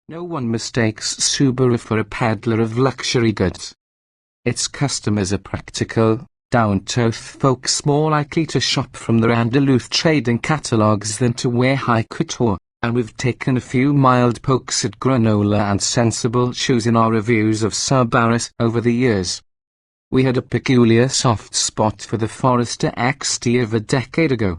No one mistakes Subaru for a peddler of luxury goods. Its customers are practical, down-to-earth folks more likely to shop from the Duluth trading catalogues than to wear high couture, and we've taken a few mild pokes at granola and sensible shoes in our reviews of Subarus over the years. We had a peculiar soft spot for the Forester XT of a decade ago.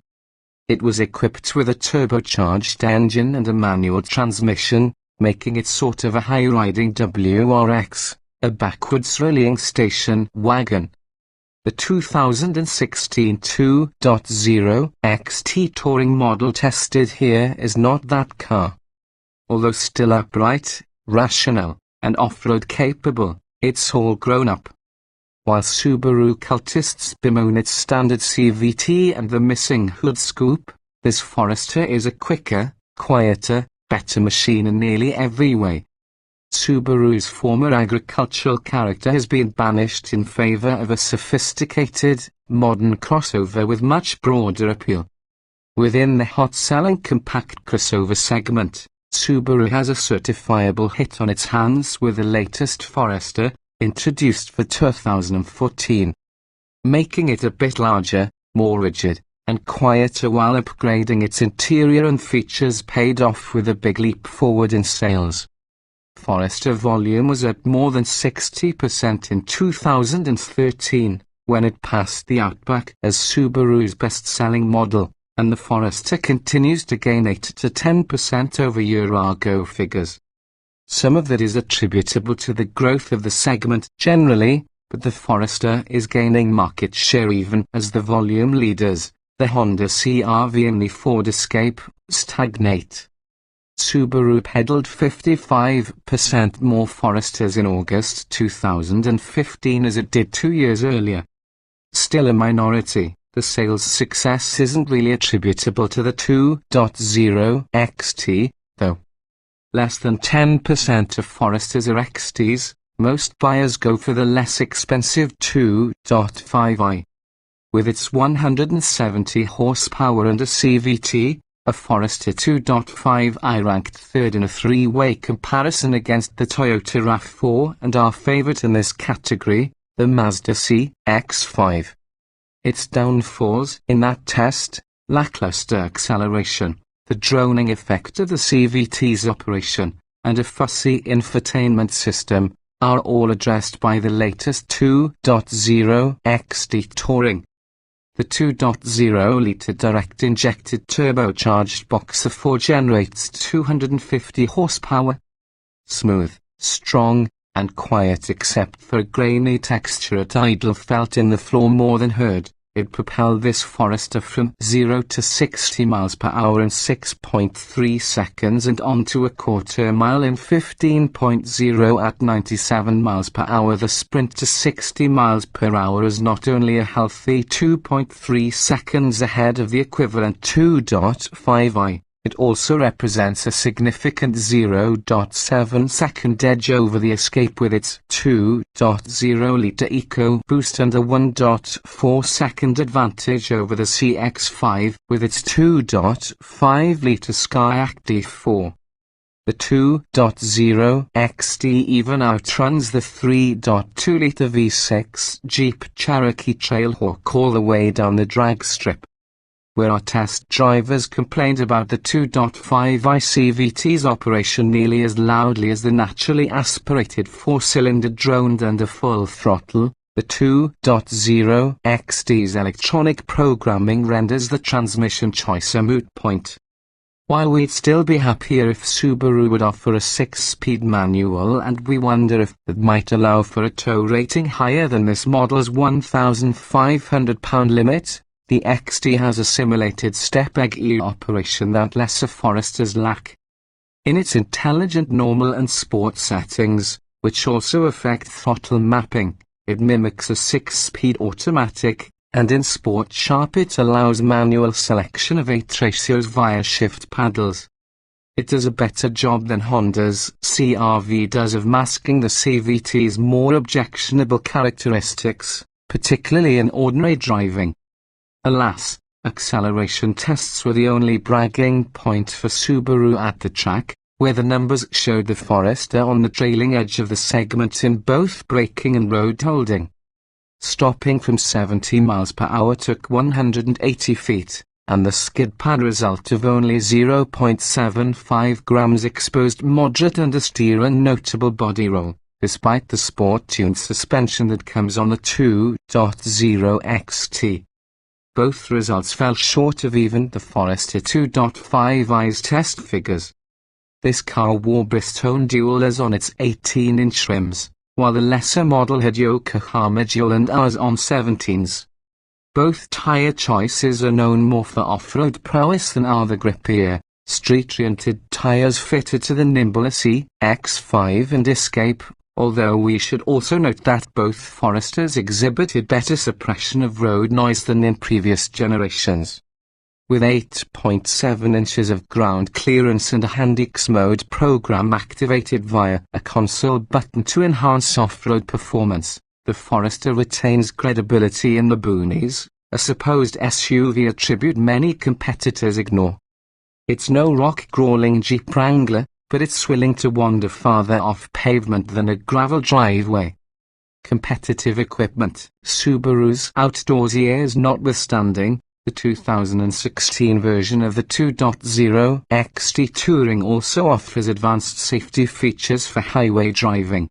It was equipped with a turbocharged engine and a manual transmission, making it sort of a high-riding WRX, a backwards-rolling station wagon. The 2016 2.0 XT Touring model tested here is not that car. Although still upright, rational, and off-road capable, it's all grown up. While Subaru cultists bemoan its standard CVT and the missing hood scoop, this Forester is a quicker, quieter, better machine in nearly every way. Subaru's former agricultural character has been banished in favor of a sophisticated, modern crossover with much broader appeal. Within the hot-selling compact crossover segment, Subaru has a certifiable hit on its hands with the latest Forester, introduced for 2014. Making it a bit larger, more rigid, and quieter while upgrading its interior and features paid off with a big leap forward in sales. Forester volume was at more than 60% in 2013, when it passed the Outback as Subaru's best-selling model, and the Forester continues to gain 8 to 10% over year-ago figures. Some of that is attributable to the growth of the segment generally, but the Forester is gaining market share even as the volume leaders, the Honda CR-V and the Ford Escape, stagnate. Subaru peddled 55% more Foresters in August 2015 as it did 2 years earlier. Still a minority, the sales success isn't really attributable to the 2.0 XT, though. Less than 10% of Foresters are XTs, most buyers go for the less expensive 2.5i. With its 170 horsepower and a CVT, a Forester 2.5i ranked third in a three-way comparison against the Toyota RAV4 and our favorite in this category, the Mazda CX-5. Its downfalls in that test, lackluster acceleration, the droning effect of the CVT's operation, and a fussy infotainment system, are all addressed by the latest 2.0 XT Touring. The 2.0-litre direct-injected turbocharged Boxer 4 generates 250 horsepower. Smooth, strong, and quiet except for a grainy texture at idle felt in the floor more than heard. It propelled this Forester from 0 to 60 miles per hour in 6.3 seconds and onto a quarter mile in 15.0 at 97 miles per hour. The sprint to 60 miles per hour is not only a healthy 2.3 seconds ahead of the equivalent 2.5i, it also represents a significant 0.7 second edge over the Escape with its 2.0-litre EcoBoost and a 1.4 second advantage over the CX-5 with its 2.5-litre Skyactiv 4. The 2.0 XT even outruns the 3.2-litre V6 Jeep Cherokee Trailhawk all the way down the drag strip. Where our test drivers complained about the 2.5i CVT's operation nearly as loudly as the naturally aspirated four-cylinder droned under full throttle, the 2.0 XT's electronic programming renders the transmission choice a moot point. While we'd still be happier if Subaru would offer a 6-speed manual, and we wonder if that might allow for a tow rating higher than this model's £1,500 limit, the XT has a simulated step-egg operation that lesser Foresters lack. In its intelligent normal and sport settings, which also affect throttle mapping, it mimics a 6-speed automatic, and in Sport Sharp it allows manual selection of 8 ratios via shift paddles. It does a better job than Honda's CR-V does of masking the CVT's more objectionable characteristics, particularly in ordinary driving. Alas, Acceleration tests were the only bragging point for Subaru at the track, where the numbers showed the Forester on the trailing edge of the segment in both braking and road holding. Stopping from 70 miles per hour took 180 feet, and the skid pad result of only 0.75 grams exposed moderate understeer and notable body roll, despite the sport-tuned suspension that comes on the 2.0 XT. Both results fell short of even the Forester 2.5i's test figures. This car wore Bristone duals on its 18-inch rims, while the lesser model had Yokohama dual and ours on 17s. Both tyre choices are known more for off-road prowess than are the grippier, street-oriented tyres fitted to the nimble SE, X5 and Escape, although we should also note that both Foresters exhibited better suppression of road noise than in previous generations. With 8.7 inches of ground clearance and a Handix mode program activated via a console button to enhance off-road performance, the Forester retains credibility in the boonies, a supposed SUV attribute many competitors ignore. It's no rock-crawling Jeep Wrangler, but it's willing to wander farther off pavement than a gravel driveway. Competitive equipment, Subaru's outdoorsy airs notwithstanding, the 2016 version of the 2.0 XT Touring also offers advanced safety features for highway driving.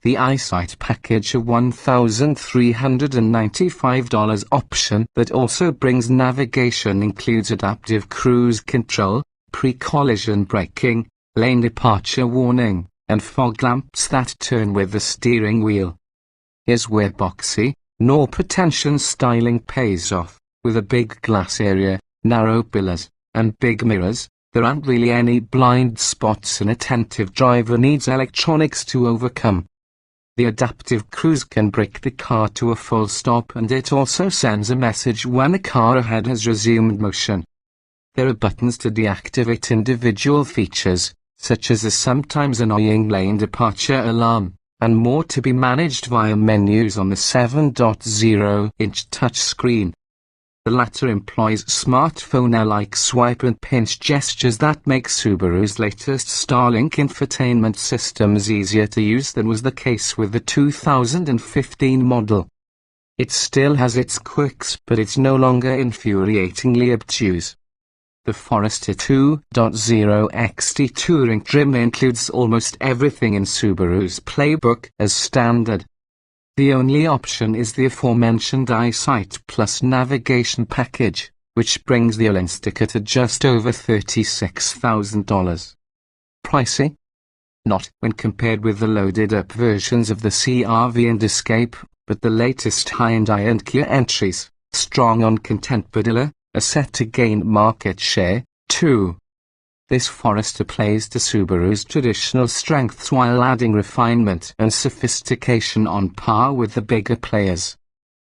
The EyeSight package, a $1,395 option that also brings navigation, includes adaptive cruise control, pre-collision braking, lane departure warning, and fog lamps that turn with the steering wheel. Here's where boxy, no pretension styling pays off. With a big glass area, narrow pillars, and big mirrors, there aren't really any blind spots an attentive driver needs electronics to overcome. The adaptive cruise can brake the car to a full stop, and it also sends a message when the car ahead has resumed motion. There are buttons to deactivate individual features, such as the sometimes annoying lane departure alarm, and more to be managed via menus on the 7.0-inch touchscreen. The latter employs smartphone-like swipe and pinch gestures that make Subaru's latest Starlink infotainment systems easier to use than was the case with the 2015 model. It still has its quirks, but it's no longer infuriatingly obtuse. The Forester 2.0 XT Touring trim includes almost everything in Subaru's playbook as standard. The only option is the aforementioned EyeSight Plus navigation package, which brings the all-in sticker to just over $36,000. Pricey? Not when compared with the loaded-up versions of the CR-V and Escape, but the latest Hyundai and Kia entries, strong on content padilla, are set to gain market share, too. This Forester plays to Subaru's traditional strengths while adding refinement and sophistication on par with the bigger players.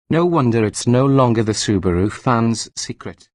No wonder it's no longer the Subaru fans' secret.